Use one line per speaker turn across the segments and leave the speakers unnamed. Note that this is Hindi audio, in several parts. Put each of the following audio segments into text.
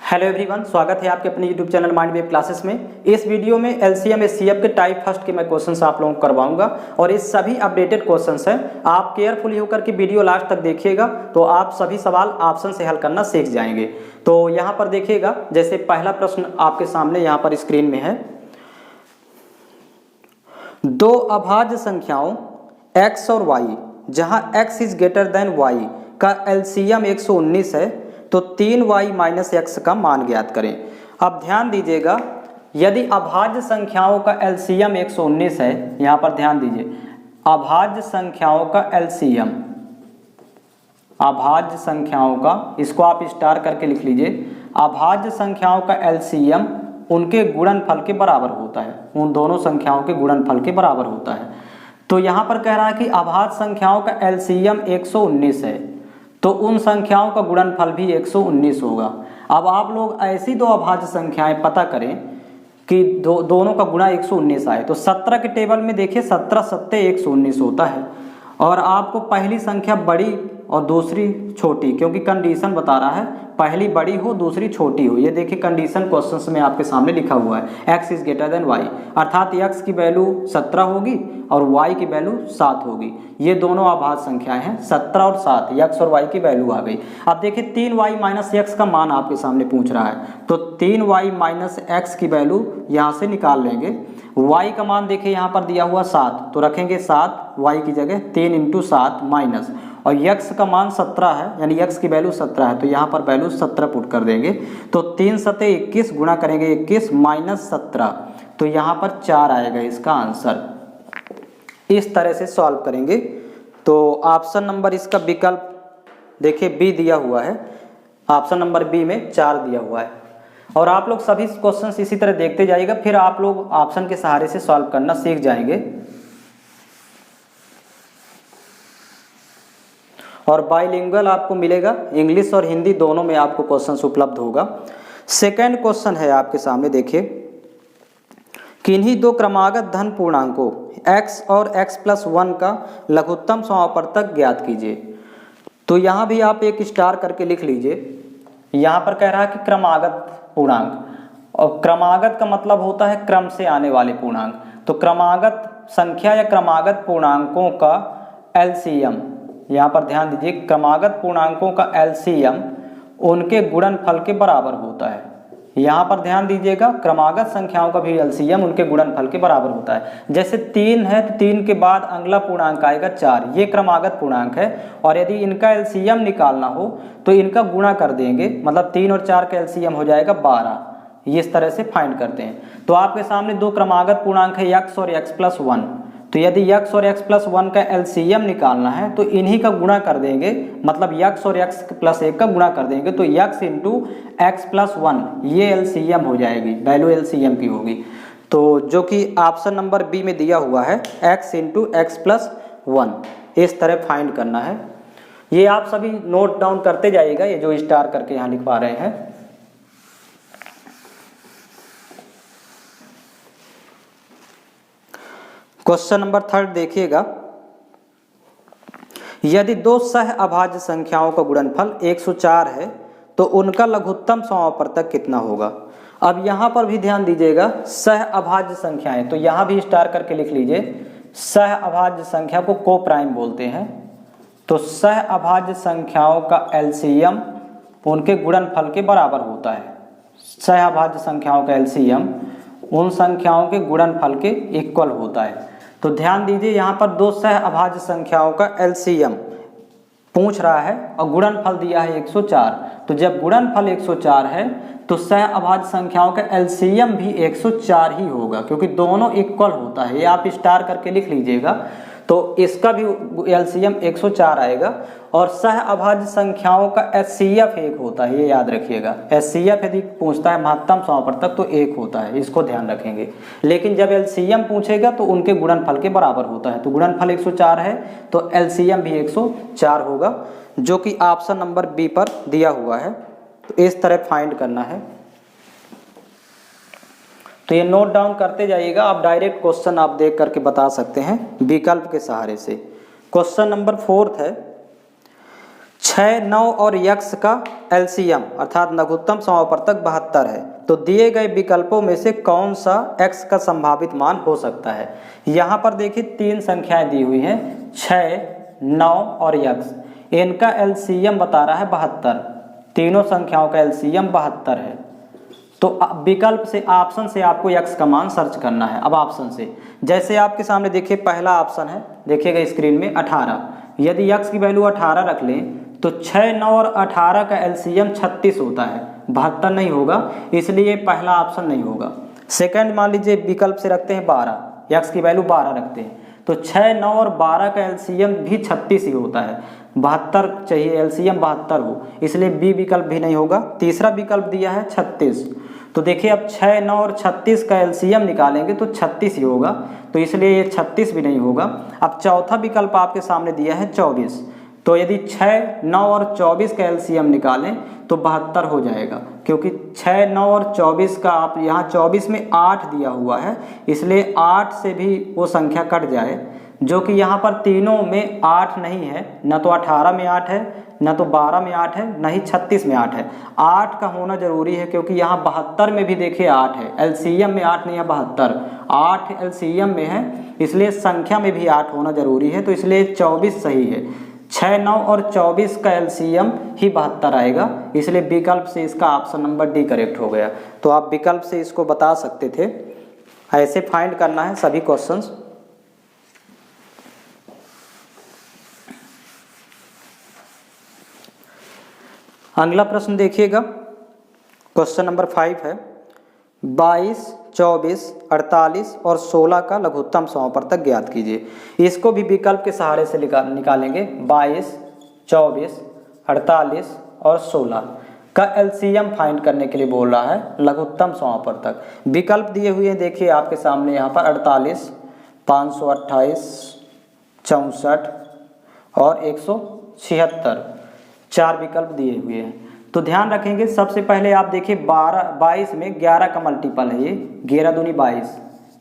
हेलो एवरीवन, स्वागत है आपके अपने YouTube channel mind wave classes में। इस वीडियो में एलसीएम एचसीएफ के टाइप फर्स्ट के मैं क्वेश्चंस आप लोगों को करवाऊंगा और ये सभी अपडेटेड क्वेश्चंस हैं। आप केयरफुली होकर के वीडियो लास्ट तक देखिएगा तो आप सभी सवाल ऑप्शन से हल करना सीख जाएंगे। तो यहाँ पर देखिएगा, जैसे पहला प्रश्न आपके सामने यहाँ पर स्क्रीन में है, दो अभाज्य संख्याओं x और y जहां x is greater than y का एलसीएम 119 है तो 3y माइनस x का मान ज्ञात करें। अब ध्यान दीजिएगा, यदि अभाज्य संख्याओं का एलसीएम 119 है, यहां पर ध्यान दीजिए, अभाज्य संख्याओं का एलसीएम, अभाज्य संख्याओं का, इसको आप स्टार करके लिख लीजिए, अभाज्य संख्याओं का एलसीएम उनके गुणनफल के बराबर होता है, उन दोनों संख्याओं के गुणनफल के बराबर होता है। तो यहां पर कह रहा है कि अभाज्य संख्याओं का एलसीएम 119 है तो उन संख्याओं का गुणनफल भी 119 होगा। अब आप लोग ऐसी दो अभाज्य संख्याएं पता करें कि दोनों का गुणा 119 आए। तो 17 के टेबल में देखिए 17 सत्ते 119 होता है और आपको पहली संख्या बड़ी और दूसरी छोटी, क्योंकि कंडीशन बता रहा है पहली बड़ी हो दूसरी छोटी हो। ये देखिए कंडीशन क्वेश्चंस में आपके सामने लिखा हुआ है, x is greater than y, अर्थात x की वैल्यू 17 होगी और y की वैल्यू 7 होगी। ये दोनों अभाज्य संख्याएं हैं, 17 और 7, x और y की वैल्यू आ गई। अब देखिए 3y माइनस x का मान आपके सामने पूछ रहा है, तो 3y माइनस x की वैल्यू यहाँ से निकाल लेंगे। y का मान देखिए यहाँ पर दिया हुआ 7, तो रखेंगे 7 y की जगह, 3 इंटू 7 माइनस, और x का मान 17 है, यानी x की वैल्यू 17 है तो यहाँ पर वैल्यू 17 पुट कर देंगे। तो 3 सत्ते 21 गुणा करेंगे 21 माइनस 17, तो यहाँ पर 4 आएगा इसका आंसर। इस तरह से सॉल्व करेंगे। तो ऑप्शन नंबर इसका विकल्प देखिए बी दिया हुआ है, ऑप्शन नंबर बी में 4 दिया हुआ है। और आप लोग सभी क्वेश्चंस इसी तरह देखते जाइएगा, फिर आप लोग ऑप्शन के सहारे से सॉल्व करना सीख जाएंगे। और बाइलिंगुअल आपको मिलेगा, इंग्लिश और हिंदी दोनों में आपको क्वेश्चंस उपलब्ध होगा। सेकंड क्वेश्चन है आपके सामने, देखिए, किन्हीं दो क्रमागत धन पूर्णांकों x और x प्लस 1 का लघुत्तम समापवर्तक ज्ञात कीजिए। तो यहाँ भी आप एक स्टार करके लिख लीजिए। यहाँ पर कह रहा है कि क्रमागत पूर्णांक, और क्रमागत का मतलब होता है क्रम से आने वाले पूर्णांक। तो क्रमागत संख्या या क्रमागत पूर्णांकों का एलसीएम, यहाँ पर ध्यान दीजिए, क्रमागत पूर्णांकों का एलसीएम उनके गुणनफल के बराबर होता है। यहाँ पर ध्यान दीजिएगा, क्रमागत संख्याओं का भी एलसीएम उनके गुणनफल के बराबर होता है। जैसे 3 है तो 3 के बाद अगला पूर्णांक आएगा 4, ये क्रमागत पूर्णांक है, और यदि इनका एलसीएम निकालना हो तो इनका गुणा कर देंगे, मतलब 3 और 4 का एलसीएम हो जाएगा 12। ये इस तरह से फाइंड करते हैं। तो आपके सामने दो क्रमागत पूर्णांक है x और x प्लस 1, तो यदि x और x प्लस 1 का एलसीएम निकालना है तो इन्हीं का गुणा कर देंगे, मतलब x और x प्लस 1 का गुणा कर देंगे, तो x इंटू एक्स प्लस 1 ये एलसीएम हो जाएगी, वैल्यू एलसीएम की होगी। तो जो कि ऑप्शन नंबर बी में दिया हुआ है, x इंटू एक्स प्लस 1, इस तरह फाइंड करना है। ये आप सभी नोट डाउन करते जाइएगा, ये जो स्टार करके यहाँ लिखवा रहे हैं। क्वेश्चन नंबर 3 देखिएगा, यदि दो सह अभाज्य संख्याओं का गुणनफल 104 है तो उनका लघुत्तम समापवर्तक कितना होगा। अब यहाँ पर भी ध्यान दीजिएगा, सह अभाज्य संख्याएं, तो यहाँ भी स्टार करके लिख लीजिए। सह अभाज्य संख्या को को प्राइम बोलते हैं। तो सह अभाज्य संख्याओं का एलसीएम उनके गुणनफल के बराबर होता है। सह अभाज्य संख्याओं का एलसीएम उन संख्याओं के गुणनफल के इक्वल होता है। तो ध्यान दीजिए, यहाँ पर दो सह अभाज्य संख्याओं का एलसीएम पूछ रहा है और गुणनफल दिया है 104। तो जब गुणनफल 104 है तो सह अभाज्य संख्याओं का एलसीएम भी 104 ही होगा, क्योंकि दोनों इक्वल होता है। ये आप स्टार करके लिख लीजिएगा। तो इसका भी एलसीएम 104 आएगा। और सह अभाज्य संख्याओं का एचसीएफ 1 होता है, ये याद रखिएगा। एचसीएफ यदि पूछता है महत्तम समापवर्तक तो 1 होता है, इसको ध्यान रखेंगे। लेकिन जब एलसीएम पूछेगा तो उनके गुणनफल के बराबर होता है। तो गुणनफल 104 है तो एलसीएम भी 104 होगा, जो कि ऑप्शन नंबर बी पर दिया हुआ है। तो इस तरह फाइंड करना है। तो ये नोट डाउन करते जाइएगा, आप डायरेक्ट क्वेश्चन आप देख करके बता सकते हैं विकल्प के सहारे से। क्वेश्चन नंबर 4 है, 6, 9 और यक्स का एलसीएम अर्थात लघुत्तम समावर्तक 72 है। तो दिए गए विकल्पों में से कौन सा x का संभावित मान हो सकता है। यहाँ पर देखिए 3 संख्याएं दी हुई हैं 6, 9 और यक्स। इनका एलसीएम बता रहा है 72। तीनों संख्याओं का एलसीएम 72 है। तो विकल्प से ऑप्शन से आपको x का मान सर्च करना है। अब ऑप्शन से जैसे आपके सामने देखिए पहला ऑप्शन है, देखिएगा स्क्रीन में 18। यदि x की वैल्यू 18 रख लें तो 6, 9 और 18 का एलसीएम 36 होता है, 72 नहीं होगा, इसलिए पहला ऑप्शन नहीं होगा। सेकंड मान लीजिए विकल्प से रखते हैं 12, x की वैल्यू 12 रखते हैं तो 6, 9 और 12 का एलसीएम भी 36 ही होता है, 72 चाहिए, एलसीएम 72 हो, इसलिए बी विकल्प भी नहीं होगा। तीसरा विकल्प दिया है 36, तो देखिए अब 6, 9 और 36 का एलसीएम निकालेंगे तो 36 ही होगा, तो इसलिए ये 36 भी नहीं होगा। अब चौथा विकल्प आपके सामने दिया है 24, तो यदि 6, 9 और 24 का एलसीएम निकालें तो 72 हो जाएगा, क्योंकि 6, 9 और 24 का आप यहाँ 24 में 8 दिया हुआ है, इसलिए 8 से भी वो संख्या कट जाए, जो कि यहाँ पर तीनों में 8 नहीं है, न तो 18 में 8 है, न तो 12 में 8 है, न ही 36 में 8 है। 8 का होना जरूरी है, क्योंकि यहाँ 72 में भी देखिए 8 है, एलसीएम में 8 नहीं है, 72 8 एलसीएम में है, इसलिए संख्या में भी 8 होना जरूरी है, तो इसलिए 24 सही है। 6, 9 और 24 का एलसीएम ही 72 आएगा, इसलिए विकल्प से इसका ऑप्शन नंबर डी करेक्ट हो गया। तो आप विकल्प से इसको बता सकते थे। ऐसे फाइंड करना है सभी क्वेश्चंस। अगला प्रश्न देखिएगा, क्वेश्चन नंबर 5 है 22, 24, 48 और 16 का लघुत्तम समावर्तक ज्ञात कीजिए। इसको भी विकल्प के सहारे से निकालेंगे। 22, 24, 48 और 16 का एलसीएम फाइंड करने के लिए बोल रहा है लघुत्तम समावर्तक। विकल्प दिए हुए हैं, देखिए आपके सामने यहाँ पर 48, 528, 64 और 176, 4 विकल्प दिए हुए हैं। तो ध्यान रखेंगे, सबसे पहले आप देखिए 22 में 11 का मल्टीपल है, ये 11 दूनी 22,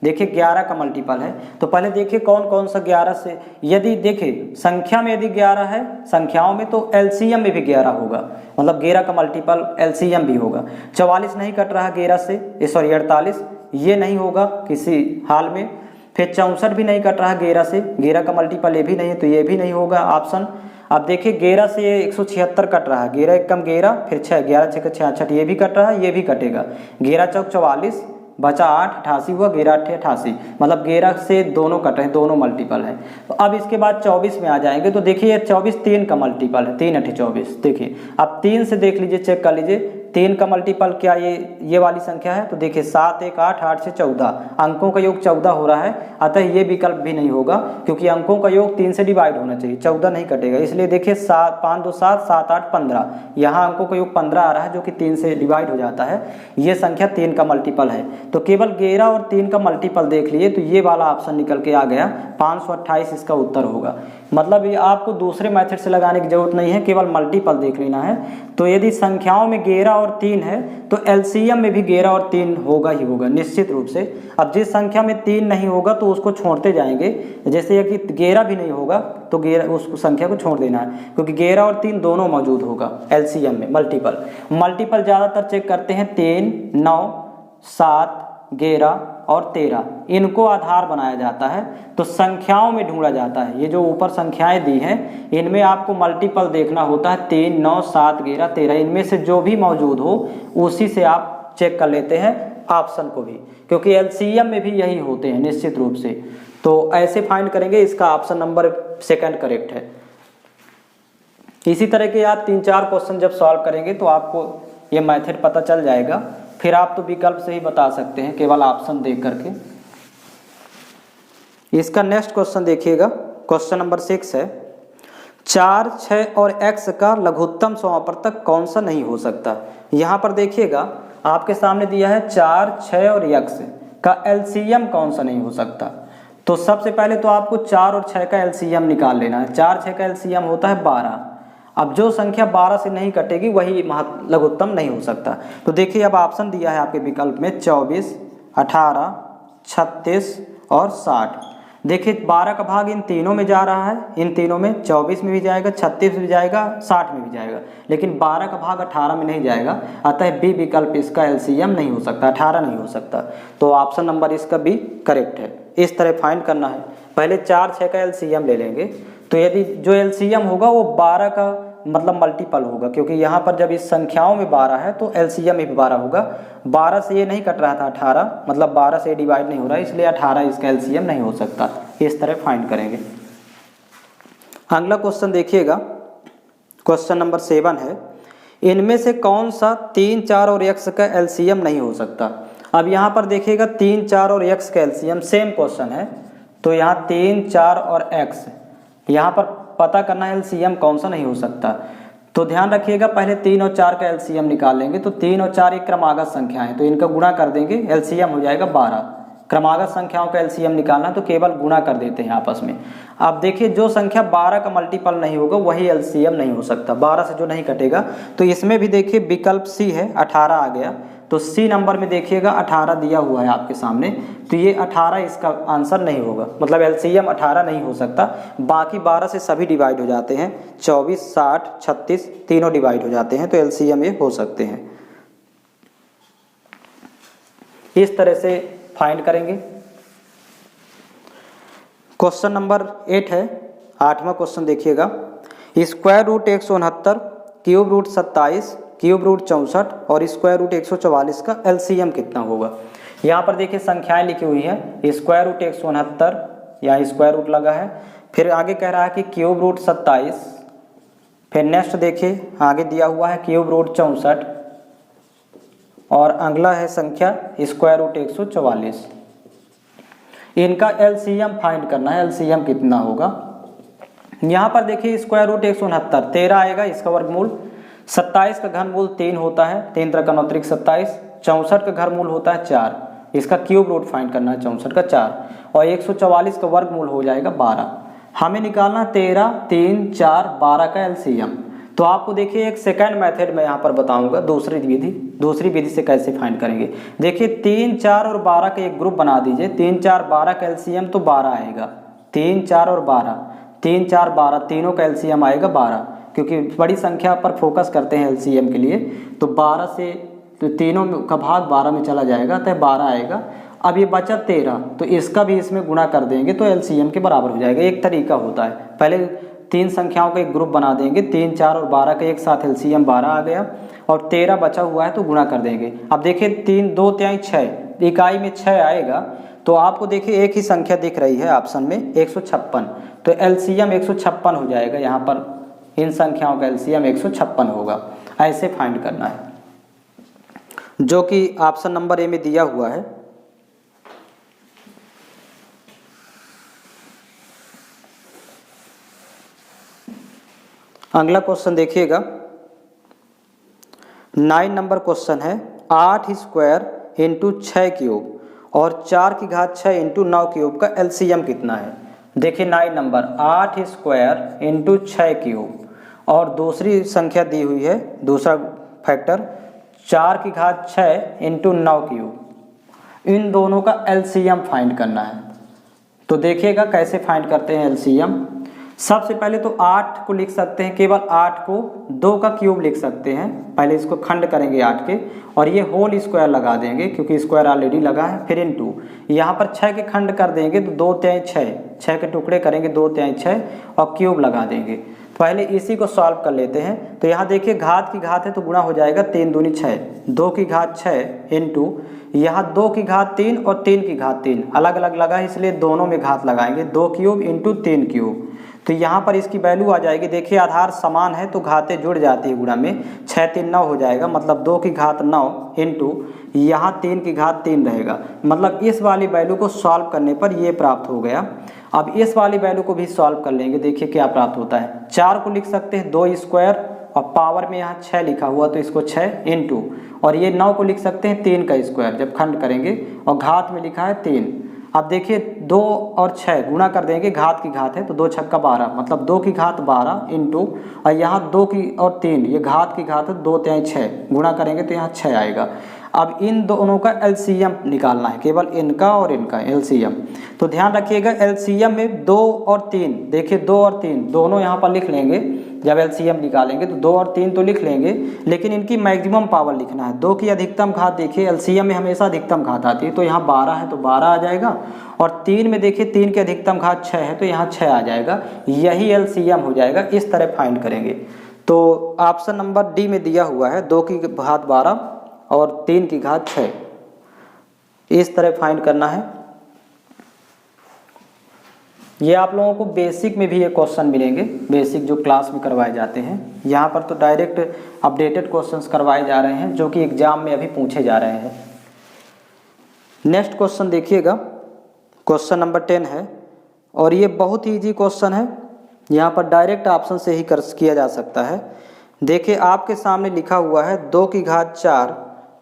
देखिए 11 का मल्टीपल है। तो पहले देखिए कौन कौन सा 11 से, यदि देखिए संख्या में यदि 11 है संख्याओं में, तो एलसीएम में भी 11 होगा, मतलब 11 का मल्टीपल एलसीएम भी होगा। 44 नहीं कट रहा 11 से, सॉरी 48, ये नहीं होगा किसी हाल में। फिर 64 भी नहीं कट रहा 11 से, 11 का मल्टीपल ये भी नहीं है, तो ये भी नहीं होगा ऑप्शन। अब देखिए 11 से 176 कट रहा है, 11 एक कम 11, फिर 6, 11 6 66, ये भी कट रहा है, ये भी कटेगा। 11 चौक 44, बचा 8, 88 हुआ, 11 8 88, मतलब 11 से दोनों कट रहे हैं, दोनों मल्टीपल है। तो अब इसके बाद 24 में आ जाएंगे, तो देखिए 24 3 का मल्टीपल है, 3 8 24। देखिए अब 3 से देख लीजिए, चेक कर लीजिए 3 का मल्टीपल क्या ये वाली संख्या है, तो देखिए 7 1 8, 8 से 14, अंकों का योग 14 हो रहा है, अतः ये विकल्प भी नहीं होगा, क्योंकि अंकों का योग 3 से डिवाइड होना चाहिए, 14 नहीं कटेगा, इसलिए देखिए 7 5 2 7 7 8 15, यहाँ अंकों का योग 15 आ रहा है, जो कि 3 से डिवाइड हो जाता है, ये संख्या 3 का मल्टीपल है। तो केवल 11 और 3 का मल्टीपल देख लिए, तो ये वाला ऑप्शन निकल के आ गया, 528 इसका उत्तर होगा। मतलब ये आपको दूसरे मेथड से लगाने की जरूरत नहीं है, केवल मल्टीपल देख लेना है। तो यदि संख्याओं में 11 और 3 है तो एलसीएम में भी 11 और 3 होगा ही होगा निश्चित रूप से। अब जिस संख्या में 3 नहीं होगा तो उसको छोड़ते जाएंगे, जैसे कि 11 भी नहीं होगा तो 11 उस संख्या को छोड़ देना है, क्योंकि 11 और 3 दोनों मौजूद होगा एलसीएम में। मल्टीपल ज़्यादातर चेक करते हैं 3, 9, 7, 11 और 13, इनको आधार बनाया जाता है, तो संख्याओं में ढूंढा जाता है। ये जो ऊपर संख्याएं दी हैं इनमें आपको मल्टीपल देखना होता है, 3, 9, 7, 11, 13, इनमें से जो भी मौजूद हो उसी से आप चेक कर लेते हैं ऑप्शन को भी, क्योंकि एलसीएम में भी यही होते हैं निश्चित रूप से। तो ऐसे फाइंड करेंगे, इसका ऑप्शन नंबर सेकंड करेक्ट है। इसी तरह के आप 3-4 क्वेश्चन जब सॉल्व करेंगे तो आपको ये मेथड पता चल जाएगा, फिर आप तो विकल्प से ही बता सकते हैं केवल ऑप्शन देख करके। इसका नेक्स्ट क्वेश्चन देखिएगा, क्वेश्चन नंबर 6 है 4, 6 और x का लघुत्तम समावर्तक कौन सा नहीं हो सकता। यहाँ पर देखिएगा आपके सामने दिया है 4, 6 और x का एलसीएम कौन सा नहीं हो सकता। तो सबसे पहले तो आपको 4 और 6 का एलसीएम निकाल लेना है। 4, 6 का एलसीएम होता है 12। अब जो संख्या 12 से नहीं कटेगी वही लघुत्तम नहीं हो सकता। तो देखिए अब ऑप्शन दिया है आपके विकल्प में 24, 18, 36 और 60। देखिए 12 का भाग इन तीनों में जा रहा है, इन तीनों में 24 में भी जाएगा, 36 में भी जाएगा, 60 में भी जाएगा, लेकिन 12 का भाग 18 में नहीं जाएगा। अतः बी विकल्प इसका एलसीएम नहीं हो सकता, 18 नहीं हो सकता। तो ऑप्शन नंबर इसका बी करेक्ट है। इस तरह फाइंड करना है। पहले 4, 6 का एलसीएम ले लेंगे। तो यदि जो एलसीएम होगा वो 12 का मतलब मल्टीपल होगा, क्योंकि यहाँ पर जब इस संख्याओं में 12 है तो एलसीएम भी 12 होगा। 12 से ये नहीं कट रहा था 18, मतलब 12 से डिवाइड नहीं हो रहा है, इसलिए 18 इसका एलसीएम नहीं हो सकता। इस तरह फाइंड करेंगे। अगला क्वेश्चन देखिएगा, क्वेश्चन नंबर 7 है, इनमें से कौन सा 3, 4 और x का एलसीएम नहीं हो सकता। अब यहाँ पर देखिएगा 3, 4 और x का एलसीएम सेम क्वेश्चन है, तो यहाँ 3, 4 और x यहाँ पर पता करना है एलसीएम कौन सा नहीं हो सकता। तो ध्यान रखिएगा, पहले 3 और 4 का एलसीएम निकाल लेंगे। तो 3 और 4 एक क्रमागत संख्या है, तो इनका गुणा कर देंगे, एलसीएम हो जाएगा 12। क्रमागत संख्याओं का एलसीएम निकालना तो केवल गुणा कर देते हैं आपस में। अब देखिए जो संख्या 12 का मल्टीपल नहीं होगा वही एलसीएम नहीं हो सकता, 12 से जो नहीं कटेगा। तो इसमें भी देखिए विकल्प सी है, 18 आ गया। तो सी नंबर में देखिएगा 18 दिया हुआ है आपके सामने, तो ये 18 इसका आंसर नहीं होगा, मतलब एलसीएम 18 नहीं हो सकता। बाकी 12 से सभी डिवाइड हो जाते हैं, 24, 60, 36 तीनों डिवाइड हो जाते हैं, तो एलसीएम ये हो सकते हैं। इस तरह से फाइंड करेंगे। क्वेश्चन नंबर 8 है, 8वां क्वेश्चन देखिएगा, square root 169, cube root 27, cube root 64 और स्क्वायर रूट 144 का एलसीएम कितना होगा। यहाँ पर देखिए संख्याएं लिखी हुई है, स्क्वायर रूट 169 यहाँ स्क्वायर रूट लगा है, फिर आगे कह रहा है कि क्यूब रूट 27, फिर नेक्स्ट देखिए आगे दिया हुआ है क्यूब रूट 64 और अगला है संख्या स्क्वायर रूट 144। इनका एलसीएम फाइंड करना है, एलसीएम कितना होगा। यहाँ पर देखिए स्क्वायर रूट 169 13 आएगा, इसका वर्गमूल 27 का घनमूल 3 होता है, 3 × 9 = 27, 64 का घनमूल होता है 4, इसका क्यूब रूट फाइंड करना है 64 का 4, और 144 का वर्गमूल हो जाएगा 12। हमें निकालना 13, 3, 4, 12 का एलसीएम। तो आपको देखिए एक सेकंड मेथड में यहाँ पर बताऊंगा, दूसरी विधि से कैसे फाइंड करेंगे। देखिए 3, 4 और 12 का एक ग्रुप बना दीजिए, 3, 4, 12 का एलसीएम तो 12 आएगा, 3, 4 और 12, 3, 4, 12 तीनों का एलसीएम आएगा 12, क्योंकि बड़ी संख्या पर फोकस करते हैं एलसीएम के लिए। तो 12 से तो तीनों का भाग 12 में चला जाएगा, तो 12 आएगा। अब ये बचा 13, तो इसका भी इसमें गुणा कर देंगे तो एलसीएम के बराबर हो जाएगा। एक तरीका होता है, पहले 3 संख्याओं का एक ग्रुप बना देंगे, 3, 4 और 12 का एक साथ एलसीएम 12 आ गया, और 13 बचा हुआ है तो गुणा कर देंगे। अब देखिए 3, 2 तिहाई 6, इकाई में 6 आएगा, तो आपको देखिए एक ही संख्या दिख रही है ऑप्शन में 156, तो एलसीएम 156 हो जाएगा। यहाँ पर इन संख्याओं का एलसीएम 156 होगा। ऐसे फाइंड करना है, जो कि ऑप्शन नंबर ए में दिया हुआ है। अगला क्वेश्चन देखिएगा, 9 नंबर क्वेश्चन है, 8 स्क्वायर इंटू 6 क्यूब और 4 की घात 6 इंटू 9 क्यूब का एलसीएम कितना है। देखिए 9 नंबर 8 स्क्वायर इंटू 6 क्यूब और दूसरी संख्या दी हुई है, दूसरा फैक्टर 4 की घात 6 इंटू 9 क्यूब, इन दोनों का एलसीएम फाइंड करना है। तो देखिएगा कैसे फाइंड करते हैं एलसीएम। सबसे पहले तो 8 को लिख सकते हैं, केवल 8 को 2 का क्यूब लिख सकते हैं। पहले इसको खंड करेंगे 8 के, और ये होल स्क्वायर लगा देंगे क्योंकि स्क्वायर ऑलरेडी लगा है, फिर इनटू यहाँ पर 6 के खंड कर देंगे तो 2 तिहाई 6, 6 के टुकड़े करेंगे 2 तिहाई 6 और क्यूब लगा देंगे। पहले इसी को सॉल्व कर लेते हैं। तो यहाँ देखिए घात की घात है तो गुणा हो जाएगा, 3 दूनी 6, 2 की घात 6 इंटू यहाँ 2 की घात 3 और 3 की घात 3 अलग अलग लगा है, इसलिए दोनों में घात लगाएंगे, 2 क्यूब इंटू 3 क्यूब। तो यहाँ पर इसकी वैल्यू आ जाएगी, देखिए आधार समान है तो घातें जुड़ जाती है गुणा में, 6, 3, 9 हो जाएगा, मतलब 2 की घात 9 इंटू यहाँ 3 की घात 3 रहेगा। मतलब इस वाली वैल्यू को सॉल्व करने पर ये प्राप्त हो गया। अब इस वाली वैल्यू को भी सॉल्व कर लेंगे, देखिए क्या प्राप्त होता है। 4 को लिख सकते हैं 2 स्क्वायर और पावर में यहाँ 6 लिखा हुआ तो इसको 6 इंटू, और ये 9 को लिख सकते हैं 3 का स्क्वायर जब खंड करेंगे, और घात में लिखा है 3। अब देखिए 2 और 6 गुणा कर देंगे, घात की घात है तो 2 छक्का 12, मतलब 2 की घात 12 इंटू और यहाँ 2 की और 3 ये घात की घात है 2 तिहाई 6 गुणा करेंगे तो यहाँ 6 आएगा। अब इन दोनों का एलसीएम निकालना है, केवल इनका और इनका एलसीएम। तो ध्यान रखिएगा एलसीएम में 2 और 3, देखिए 2 और 3 दोनों यहाँ पर लिख लेंगे। जब एलसीएम निकालेंगे तो 2 और 3 तो लिख लेंगे, लेकिन इनकी मैक्सिमम पावर लिखना है। 2 की अधिकतम घात देखिए एलसीएम में हमेशा अधिकतम घात आती है, तो यहाँ 12 है तो 12 आ जाएगा। और 3 में देखिए 3 की अधिकतम घात 6 है तो यहाँ 6 आ जाएगा, यही एलसीएम हो जाएगा। इस तरह फाइंड करेंगे। तो ऑप्शन नंबर डी में दिया हुआ है 2 की घात 12 और 3 की घात 6, इस तरह फाइंड करना है। ये आप लोगों को बेसिक में भी ये क्वेश्चन मिलेंगे, बेसिक जो क्लास में करवाए जाते हैं। यहाँ पर तो डायरेक्ट अपडेटेड क्वेश्चंस करवाए जा रहे हैं जो कि एग्जाम में अभी पूछे जा रहे हैं। नेक्स्ट क्वेश्चन देखिएगा, क्वेश्चन नंबर 10 है और ये बहुत ही ईजी क्वेश्चन है। यहाँ पर डायरेक्ट ऑप्शन से ही किया जा सकता है। देखिए आपके सामने लिखा हुआ है 2 की घात 4,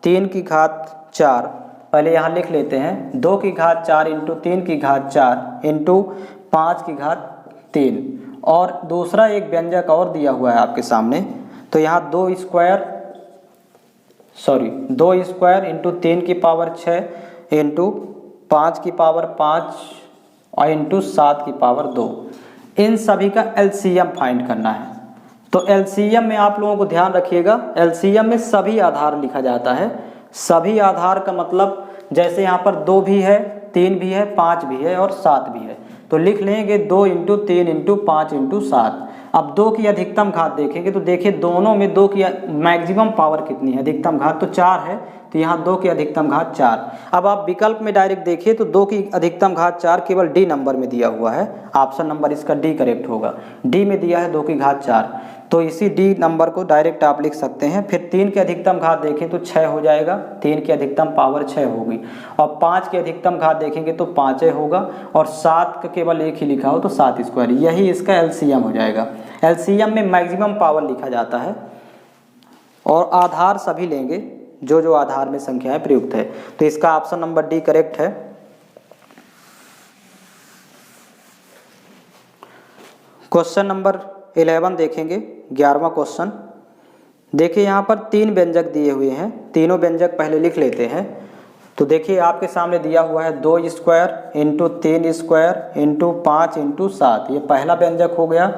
3 की घात 4। पहले यहाँ लिख लेते हैं 2 की घात 4 इंटू 3 की घात 4 इंटू 5 की घात 3। और दूसरा एक व्यंजक और दिया हुआ है आपके सामने, तो यहाँ 2 स्क्वायर इंटू 3 की पावर 6 इंटू 5 की पावर 5 और इंटू 7 की पावर 2। इन सभी का एलसीएम फाइंड करना है। तो एलसीएम में आप लोगों को ध्यान रखिएगा, एलसीएम में सभी आधार लिखा जाता है। सभी आधार का मतलब जैसे यहाँ पर 2 भी है, 3 भी है, 5 भी है और 7 भी है, तो लिख लेंगे 2 इंटू 3 इंटू 5 इंटू 7। अब 2 की अधिकतम घात देखेंगे तो देखिए दोनों में 2 की मैक्सिमम पावर कितनी है, अधिकतम घात तो 4 है, तो यहाँ 2 की अधिकतम घात 4। अब आप विकल्प में डायरेक्ट देखिए तो 2 की अधिकतम घात 4 केवल डी नंबर में दिया हुआ है। ऑप्शन नंबर इसका डी करेक्ट होगा। डी में दिया है 2 की घात 4, तो इसी डी नंबर को डायरेक्ट आप लिख सकते हैं। फिर 3 की अधिकतम घात देखें तो 6 हो जाएगा, 3 की अधिकतम पावर 6 होगी। और 5 की अधिकतम घात देखेंगे तो 5 होगा, और 7 का केवल एक ही लिखा हो तो 7 स्क्वायर, यही इसका एलसीएम हो जाएगा। एलसीएम में मैक्सिमम पावर लिखा जाता है और आधार सभी लेंगे जो जो आधार में संख्याएं प्रयुक्त है। तो इसका ऑप्शन नंबर डी करेक्ट है। क्वेश्चन नंबर 11 देखेंगे, 11वां क्वेश्चन। देखिए यहाँ पर 3 व्यंजक दिए हुए हैं, तीनों व्यंजक पहले लिख लेते हैं। तो देखिए आपके सामने दिया हुआ है 2 square into 3 square into 5 into 7, ये पहला व्यंजक हो गया।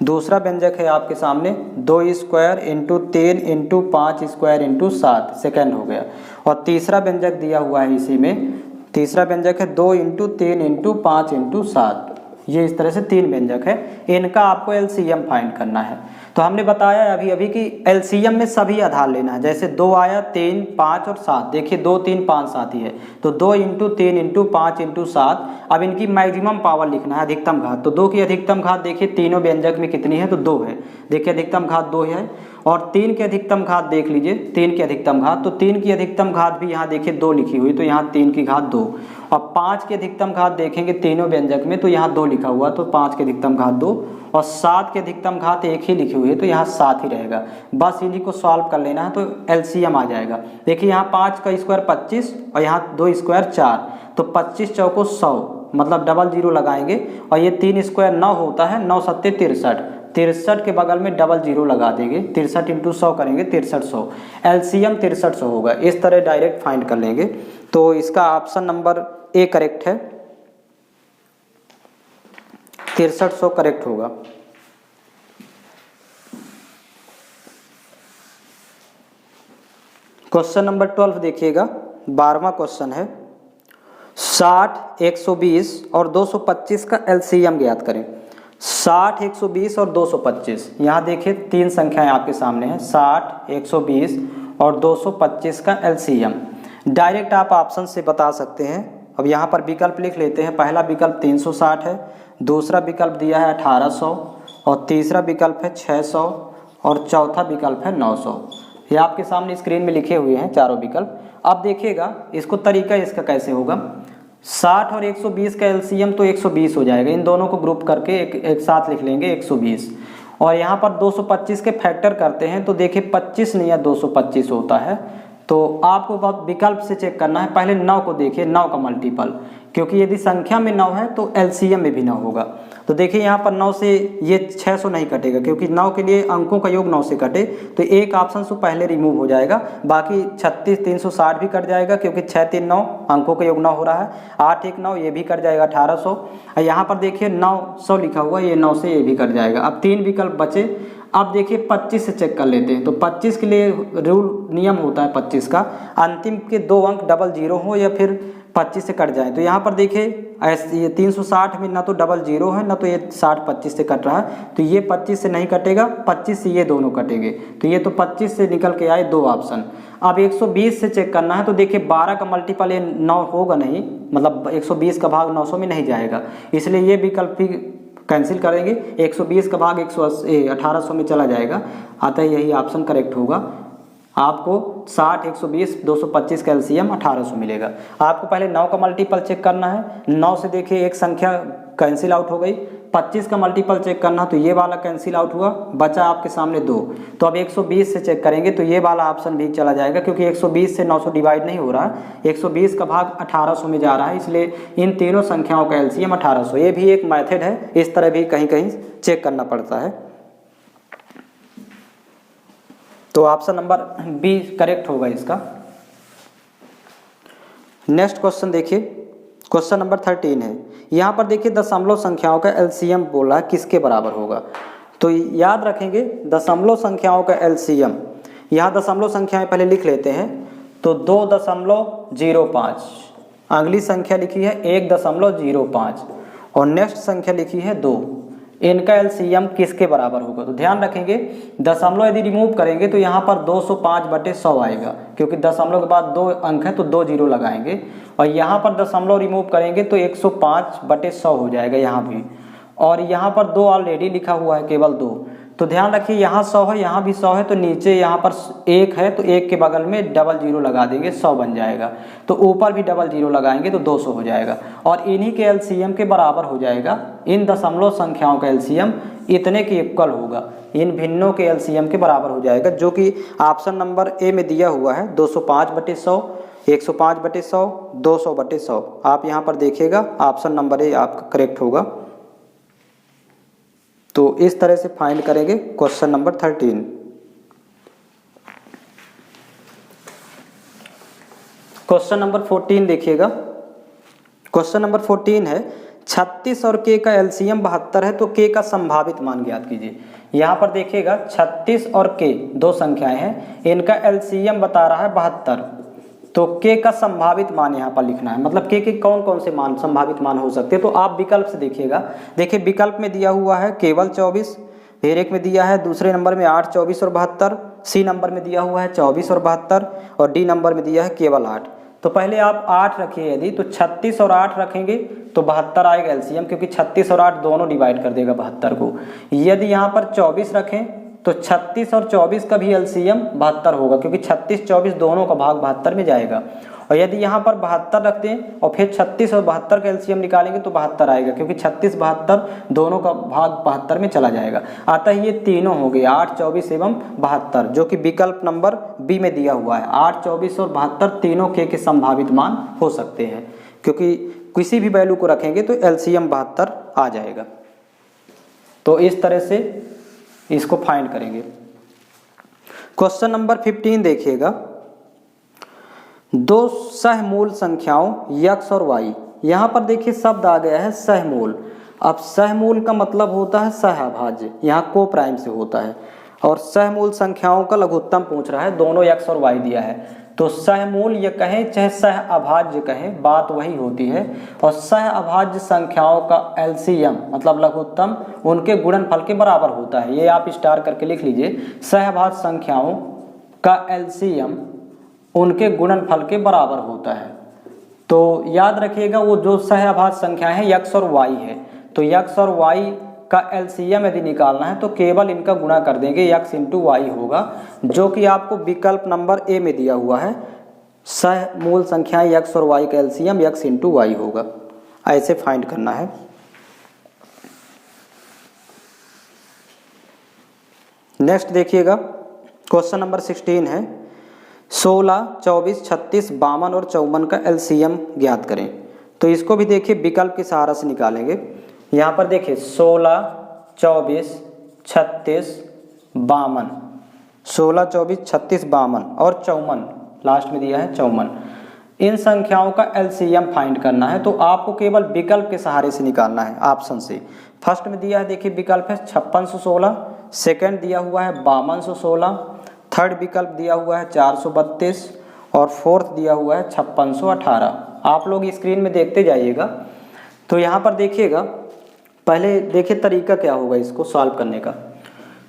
दूसरा व्यंजक है आपके सामने 2 square into 3 into 5 square into 7, second हो गया। और तीसरा व्यंजक दिया हुआ है इसी में, तीसरा व्यंजक है 2 इंटू 3 इंटू 5 इंटू 7। ये इस तरह से 3 व्यंजक है, इनका आपको एलसीएम फाइंड करना है। तो हमने बताया अभी अभी कि एलसीएम में सभी आधार लेना है। जैसे 2 आया, 3, 5 और 7, देखिए 2, 3, 5, 7 ही है, तो 2 इंटू 3 इंटू 5 इंटू 7। अब इनकी मैक्सिमम पावर लिखना है, अधिकतम घात। तो 2 की अधिकतम घात देखिए तीनों व्यंजक में कितनी है, तो 2 है, देखिए अधिकतम घात 2 है। और 3 की अधिकतम घात देख लीजिए, 3 की अधिकतम घात, तो 3 की अधिकतम घात भी यहाँ देखिए 2 लिखी हुई, तो यहाँ 3 की घात 2। और 5 की अधिकतम घात देखेंगे तीनों व्यंजक में, तो यहाँ 2 लिखा हुआ, तो 5 की अधिकतम घात 2। और 7 की अधिकतम घात 1 ही लिखी हुई है, तो यहाँ 7 ही रहेगा। बस इन्हीं को सॉल्व कर लेना है तो एलसीएम आ जाएगा। देखिए यहाँ 5 का स्क्वायर 25 और यहाँ 2 स्क्वायर 4, तो 25 चौको 100, मतलब डबल 0 लगाएंगे। और ये 3 स्क्वायर 9 होता है, 9 सत्ते 63, 63 के बगल में डबल 0 लगा देंगे, 63 इंटू 100 करेंगे 6300, एलसीएम 6300 होगा। इस तरह डायरेक्ट फाइंड कर लेंगे। तो इसका ऑप्शन नंबर ए करेक्ट है, 6300 करेक्ट होगा। क्वेश्चन नंबर 12 देखिएगा, 12वां क्वेश्चन है। 60, 120 और 225 का एलसीएम ज्ञात करें। 60, 120 और 225, यहाँ देखिए 3 संख्याएं आपके सामने हैं, 60, 120 और 225 का एलसीएम। डायरेक्ट आप ऑप्शन से बता सकते हैं। अब यहाँ पर विकल्प लिख लेते हैं। पहला विकल्प 360 है, दूसरा विकल्प दिया है 1800, और तीसरा विकल्प है 600, और चौथा विकल्प है 900। ये आपके सामने स्क्रीन में लिखे हुए हैं चारों विकल्प। अब देखिएगा इसको तरीका इसका कैसे होगा। 60 और 120 का एलसीएम तो 120 हो जाएगा, इन दोनों को ग्रुप करके एक साथ लिख लेंगे 120। और यहाँ पर 225 के फैक्टर करते हैं तो देखिए 25 नहीं है 225 होता है। तो आपको विकल्प से चेक करना है, पहले 9 को देखिए, 9 का मल्टीपल, क्योंकि यदि संख्या में 9 है तो एलसीएम में भी 9 होगा। तो देखिए यहाँ पर 9 से ये 600 नहीं कटेगा, क्योंकि 9 के लिए अंकों का योग 9 से कटे तो एक ऑप्शन से पहले रिमूव हो जाएगा। बाकी 36 360 भी कट जाएगा, क्योंकि 6 3 9 अंकों का योग 9 हो रहा है। 8 1 9 ये भी कट जाएगा 1800। यहाँ पर देखिए 900 लिखा हुआ, ये 9 से ये भी कट जाएगा। अब 3 विकल्प बचे। अब देखिए 25 से चेक कर लेते हैं। तो 25 के लिए रूल नियम होता है 25 का, अंतिम के 2 अंक डबल जीरो हो या फिर 25 से कट जाए। तो यहाँ पर देखिए ऐसे ये 360 में ना तो डबल जीरो है ना तो ये 60 25 से कट रहा है, तो ये 25 से नहीं कटेगा, 25 से ये दोनों कटेंगे। तो ये तो 25 से निकल के आए 2 ऑप्शन। अब 120 से चेक करना है। तो देखिए 12 का मल्टीपल ये 9 होगा नहीं, मतलब 120 का भाग 900 में नहीं जाएगा, इसलिए ये विकल्प भी कैंसिल करेंगे। 120 का भाग 1800 में चला जाएगा, अतः यही ऑप्शन करेक्ट होगा। आपको 60 120 225 का एलसीएम 1800 मिलेगा। आपको पहले 9 का मल्टीपल चेक करना है। 9 से देखिए एक संख्या कैंसिल आउट हो गई। 25 का मल्टीपल चेक करना, तो ये वाला कैंसिल आउट हुआ, बचा आपके सामने 2। तो अब 120 से चेक करेंगे तो ये वाला ऑप्शन भी चला जाएगा, क्योंकि 120 से 900 डिवाइड नहीं हो रहा है, 120 का भाग 1800 में जा रहा है, इसलिए इन तीनों संख्याओं का एलसीएम 1800। ये भी एक मेथड है, इस तरह भी कहीं कहीं चेक करना पड़ता है। तो ऑप्शन नंबर बी करेक्ट होगा इसका। नेक्स्ट क्वेश्चन देखिए, क्वेश्चन नंबर 13 है। यहाँ पर देखिए दशमलव संख्याओं का एलसीएम बोला किसके बराबर होगा। तो याद रखेंगे दशमलव संख्याओं का एलसीएम, यहाँ दशमलव संख्याएं पहले लिख लेते हैं। तो 2.05, अगली संख्या लिखी है 1.05 और नेक्स्ट संख्या लिखी है 2। इनका एलसीएम किसके बराबर होगा। तो ध्यान रखेंगे दशमलव यदि रिमूव करेंगे तो यहाँ पर 205/100 आएगा, क्योंकि दशमलव के बाद 2 अंक है तो 2 जीरो लगाएंगे। और यहाँ पर दशमलव रिमूव करेंगे तो 105/100 हो जाएगा यहाँ भी। और यहाँ पर 2 ऑलरेडी लिखा हुआ है, केवल 2। तो ध्यान रखिए यहाँ 100 है, यहाँ भी 100 है, तो नीचे यहाँ पर 1 है तो 1 के बगल में डबल जीरो लगा देंगे, 100 बन जाएगा। तो ऊपर भी डबल जीरो लगाएंगे तो 200 हो जाएगा। और इन्हीं के एलसीएम के बराबर हो जाएगा। इन दशमलव संख्याओं का एलसीएम इतने के इक्वल होगा, इन भिन्नों के एलसीएम के बराबर हो जाएगा, जो कि ऑप्शन नंबर ए में दिया हुआ है। 205/100, 105/100, 200/100। आप यहाँ पर देखिएगा ऑप्शन नंबर ए आपका करेक्ट होगा। तो इस तरह से फाइंड करेंगे क्वेश्चन नंबर 13। क्वेश्चन नंबर 14 देखिएगा। क्वेश्चन नंबर 14 है 36 और k का एलसीएम 72 है, तो k का संभावित मान ज्ञात कीजिए। यहाँ पर देखिएगा 36 और k दो संख्याएं हैं, इनका एलसीएम बता रहा है 72। तो k का संभावित मान यहाँ पर लिखना है, मतलब k के कौन कौन से मान संभावित मान हो सकते हैं। तो आप विकल्प से देखिएगा। देखिए विकल्प में दिया हुआ है केवल 24, फिर एक में दिया है दूसरे नंबर में 8 24 और 72, सी नंबर में दिया हुआ है 24 और 72 और डी नंबर में दिया है केवल 8। तो पहले आप 8 रखिए, यदि तो 36 और 8 रखेंगे तो 72 आएगा एलसीएम, क्योंकि 36 और 8 दोनों डिवाइड कर देगा 72 को। यदि यहाँ पर 24 रखें तो 36 और 24 का भी एलसीएम 72 होगा, क्योंकि 36 24 दोनों का भाग 72 में जाएगा। और यदि यहाँ पर 72 रखते हैं और फिर 36 और 72 का एलसीएम निकालेंगे तो 72 आएगा, क्योंकि 36 72 दोनों का भाग 72 में चला जाएगा। अतः ये तीनों हो गए 8 24 एवं 72, जो कि विकल्प नंबर बी में दिया हुआ है। 8 24 और 72 तीनों के संभावित मान हो सकते हैं, क्योंकि किसी भी वैल्यू को रखेंगे तो एलसीएम 72 आ जाएगा। तो इस तरह से इसको फाइंड करेंगे। क्वेश्चन नंबर 15 देखिएगा। दो सहमूल संख्याओं x और y, यहाँ पर देखिए शब्द आ गया है सहमूल। अब सहमूल का मतलब होता है सहअभाज्य, यहाँ को प्राइम से होता है। और सहमूल संख्याओं का लघुत्तम पूछ रहा है, दोनों x और y दिया है। तो सहमूल ये कहें चाहे सहअभाज्य कहें, बात वही होती है। और सहअभाज्य संख्याओं का एलसीएम मतलब लघुत्तम उनके गुणनफल के बराबर होता है। ये आप स्टार करके लिख लीजिए। सहअभाज्य संख्याओं का एलसीएम उनके गुणनफल के बराबर होता है। तो याद रखिएगा वो जो सहअभाज्य संख्याएं हैं x और y है, तो x और y का एलसीएम यदि निकालना है तो केवल इनका गुणा कर देंगे, x इंटू वाई होगा, जो कि आपको विकल्प नंबर ए में दिया हुआ है। सहमूल संख्याएं x और y का एलसीएम x इंटू वाई होगा। ऐसे फाइंड करना है। नेक्स्ट देखिएगा, क्वेश्चन नंबर 16 है 16 24 36 52 और 54 का एलसीएम ज्ञात करें। तो इसको भी देखिए विकल्प के सहारा से निकालेंगे। यहाँ पर देखिए 16, 24, 36, 52, 16, 24, 36, 52 और 54, लास्ट में दिया है 54। इन संख्याओं का एलसीएम फाइंड करना है, तो आपको केवल विकल्प के सहारे से निकालना है ऑप्शन से। फर्स्ट में दिया है देखिए विकल्प है 5616, सेकंड दिया हुआ है 5216, थर्ड विकल्प दिया हुआ है 432 और फोर्थ दिया हुआ है 5618। आप लोग स्क्रीन में देखते जाइएगा। तो यहाँ पर देखिएगा, पहले देखिए तरीका क्या होगा इसको सॉल्व करने का।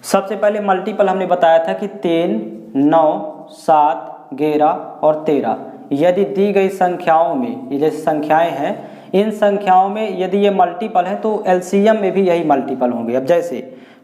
सबसे पहले मल्टीपल हमने बताया था कि 3, 9, 7, 11 और 13 यदि दी गई संख्याओं में, ये जैसे संख्याएं हैं, इन संख्याओं में यदि ये मल्टीपल है तो एलसीएम में भी यही मल्टीपल होंगे। अब जैसे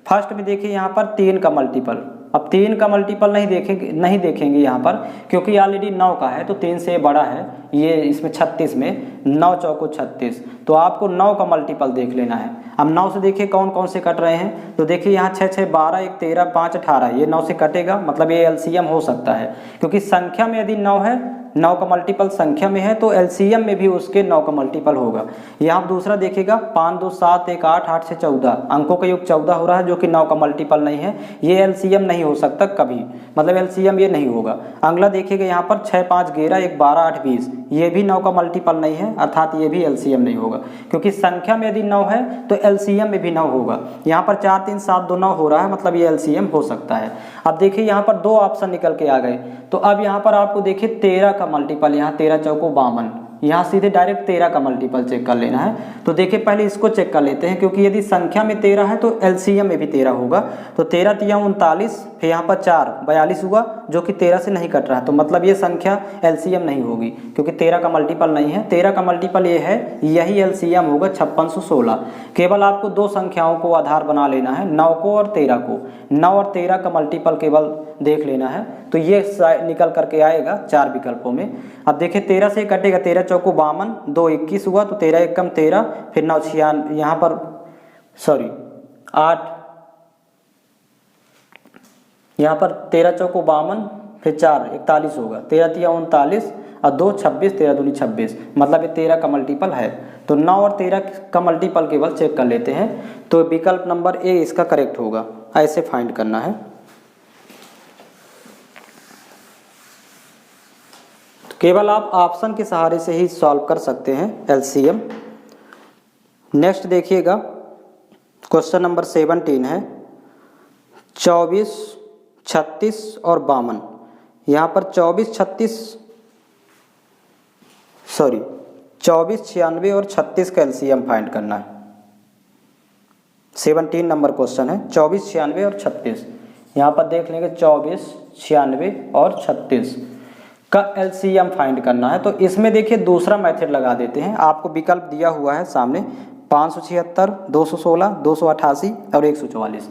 फर्स्ट में देखिए यहाँ पर 3 का मल्टीपल, अब 3 का मल्टीपल नहीं देखेंगे यहाँ पर, क्योंकि ऑलरेडी 9 का है तो 3 से बड़ा है ये, इसमें 36 में 9 चौको 36, तो आपको 9 का मल्टीपल देख लेना है। अब 9 से देखिए कौन कौन से कट रहे हैं, तो देखिए यहाँ 6, 6, 12, 1, 13, 5, 18, ये 9 से कटेगा, मतलब ये एलसीएम हो सकता है, क्योंकि संख्या में यदि 9 है, 9 का मल्टीपल संख्या में है, तो एलसीएम में भी उसके 9 का मल्टीपल होगा। यहाँ दूसरा देखिएगा 5, 2, 7, 1, 8, 8 से 14, अंकों का योग 14 हो रहा है, जो कि 9 का मल्टीपल नहीं है, ये एलसीएम नहीं हो सकता कभी, मतलब एलसीएम ये नहीं होगा। अगला देखिएगा यहाँ पर 6, 5, 11, 1, 12, 8, 20, ये भी 9 का मल्टीपल नहीं है, अर्थात ये भी एलसीएम नहीं होगा, क्योंकि संख्या में यदि 9 है तो एलसीएम में भी 9 होगा। यहाँ पर 4, 3, 7, 2, 9 हो रहा है, मतलब ये एलसीएम हो सकता है। अब देखिए यहाँ पर 2 ऑप्शन निकल के आ गए, तो अब यहाँ पर आपको देखिए 13 का मल्टीपल, यहाँ 13 चौको 52, यहाँ सीधे डायरेक्ट 13 का मल्टीपल चेक कर लेना है। तो देखिए पहले इसको चेक कर लेते हैं, क्योंकि यदि संख्या में 13 है तो एलसीएम में भी 13 होगा। तो 13 तिया 39, फिर यहाँ पर 4 42 हुआ, जो कि 13 से नहीं कट रहा है, तो मतलब ये संख्या एलसीएम नहीं होगी, क्योंकि 13 का मल्टीपल नहीं है। 13 का मल्टीपल ये है, यही एलसीएम होगा 5616। केवल आपको 2 संख्याओं को आधार बना लेना है, 9 को और 13 को। 9 और 13 का मल्टीपल केवल देख लेना है, तो ये निकल करके आएगा 4 विकल्पों में। अब देखिए 13 से कटेगा, 13 चौको 52, 2 21 हुआ, तो 13 एकम 13, फिर 9 96, यहाँ पर 8, यहाँ पर 13 चौको 52, फिर 4 41 होगा, 13 तिया 39 और 2 26, 13 दूनी 26, मतलब ये 13 का मल्टीपल है। तो 9 और 13 का मल्टीपल केवल चेक कर लेते हैं, तो विकल्प नंबर ए इसका करेक्ट होगा। ऐसे फाइंड करना है। केवल आप ऑप्शन के सहारे से ही सॉल्व कर सकते हैं एलसीएम। नेक्स्ट देखिएगा, क्वेश्चन नंबर 17 है 24, 36 और 52। यहाँ पर 24, 96 और 36 का एलसीएम फाइंड करना है। 17 नंबर क्वेश्चन है 24, 96 और 36। यहाँ पर देख लेंगे 24, 96 और 36 का एलसीएम फाइंड करना है। तो इसमें देखिए दूसरा मेथड लगा देते हैं। आपको विकल्प दिया हुआ है सामने 576, 216, 288 और 144।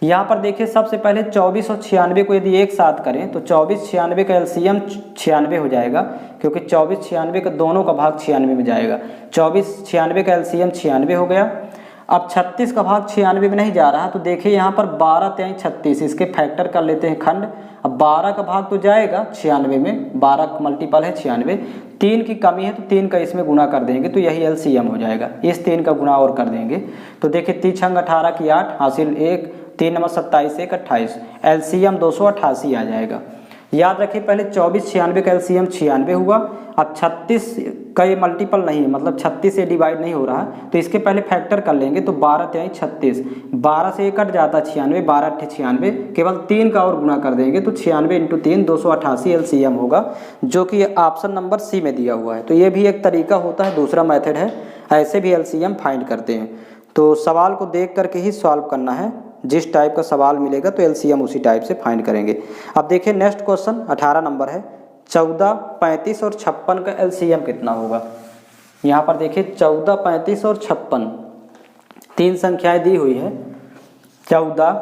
यहाँ पर देखिए सबसे पहले 24 और 96 को यदि एक साथ करें तो 24, 96 का एलसीएम 96 हो जाएगा, क्योंकि 24, 96 का दोनों का भाग 96 में जाएगा। 24, 96 का एलसीएम 96 हो गया। अब 36 का भाग 96 में नहीं जा रहा, तो देखिए यहाँ पर 12 तिहाई 36, इसके फैक्टर कर लेते हैं खंड। अब 12 का भाग तो जाएगा 96 में, 12 का मल्टीपल है 96, 3 की कमी है तो 3 का इसमें गुना कर देंगे, तो यही एलसीएम हो जाएगा। इस 3 का गुना और कर देंगे, तो देखिए 3 छंग 18 की 8 हासिल 1, 3 नंबर 27, 1 28, एलसीएम 288 आ जाएगा। याद रखिए पहले 24, 96 का एलसीएम 96 हुआ। अब 36 का ये मल्टीपल नहीं है, मतलब 36 से डिवाइड नहीं हो रहा, तो इसके पहले फैक्टर कर लेंगे, तो 12 तिहाई 36, 12 से 1 कट जाता 96, 12 अट्ठे 96, केवल 3 का और गुना कर देंगे, तो 96 इंटू 3 288 एलसीएम होगा, जो कि ऑप्शन नंबर सी में दिया हुआ है। तो ये भी एक तरीका होता है, दूसरा मेथड है, ऐसे भी एलसीएम फाइंड करते हैं। तो सवाल को देख करके ही सॉल्व करना है, जिस टाइप का सवाल मिलेगा तो एलसीएम उसी टाइप से फाइंड करेंगे। अब देखिए नेक्स्ट क्वेश्चन 18 नंबर है 14, 35 और 56 का एलसीएम कितना होगा। यहाँ पर देखिए 14, 35 और 56 तीन संख्याएं दी हुई है। 14,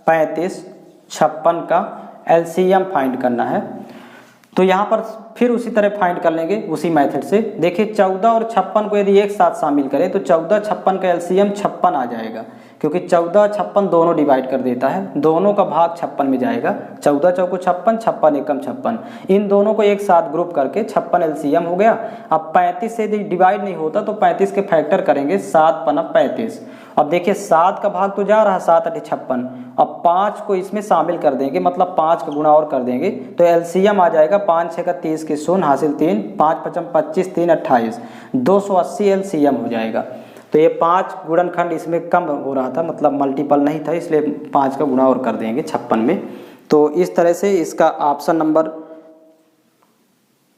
35, 56 का एलसीएम फाइंड करना है। तो यहाँ पर फिर उसी तरह फाइंड कर लेंगे उसी मेथड से। देखिए 14 और 56 को यदि एक साथ शामिल करें तो 14 56 का एलसीएम 56 आ जाएगा, क्योंकि 14 56 दोनों डिवाइड कर देता है, दोनों का भाग 56 में जाएगा। 14 चौको 56, 56 एकम 56, इन दोनों को एक साथ ग्रुप करके 56 एलसीएम हो गया। अब 35 से यदि डिवाइड नहीं होता तो 35 के फैक्टर करेंगे, 7 पना 35। अब देखिए 7 का भाग तो जा रहा, 7 8 56, अब 5 को इसमें शामिल कर देंगे, मतलब 5 का गुणा और कर देंगे तो एलसीएम आ जाएगा 5 6 का 30 के 0 हासिल 3, 5 5 25 3 28, 280 एलसीएम हो जाएगा। तो ये 5 गुणनखंड इसमें कम हो रहा था, मतलब मल्टीपल नहीं था, इसलिए 5 का गुणा और कर देंगे 56 में। तो इस तरह से इसका ऑप्शन नंबर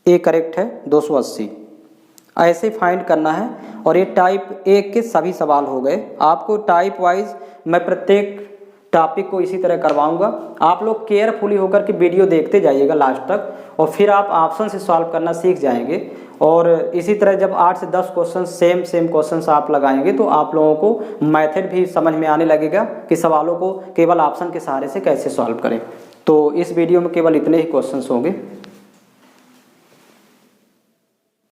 ए करेक्ट है, 280। ऐसे फाइंड करना है। और ये टाइप 1 के सभी सवाल हो गए। आपको टाइप वाइज मैं प्रत्येक टॉपिक को इसी तरह करवाऊंगा, आप लोग केयरफुली होकर के वीडियो देखते जाइएगा लास्ट तक, और फिर आप ऑप्शन से सॉल्व करना सीख जाएंगे। और इसी तरह जब 8 से 10 क्वेश्चन सेम क्वेश्चंस आप लगाएंगे तो आप लोगों को मेथड भी समझ में आने लगेगा कि सवालों को केवल ऑप्शन के सहारे से कैसे सॉल्व करें। तो इस वीडियो में केवल इतने ही क्वेश्चंस होंगे।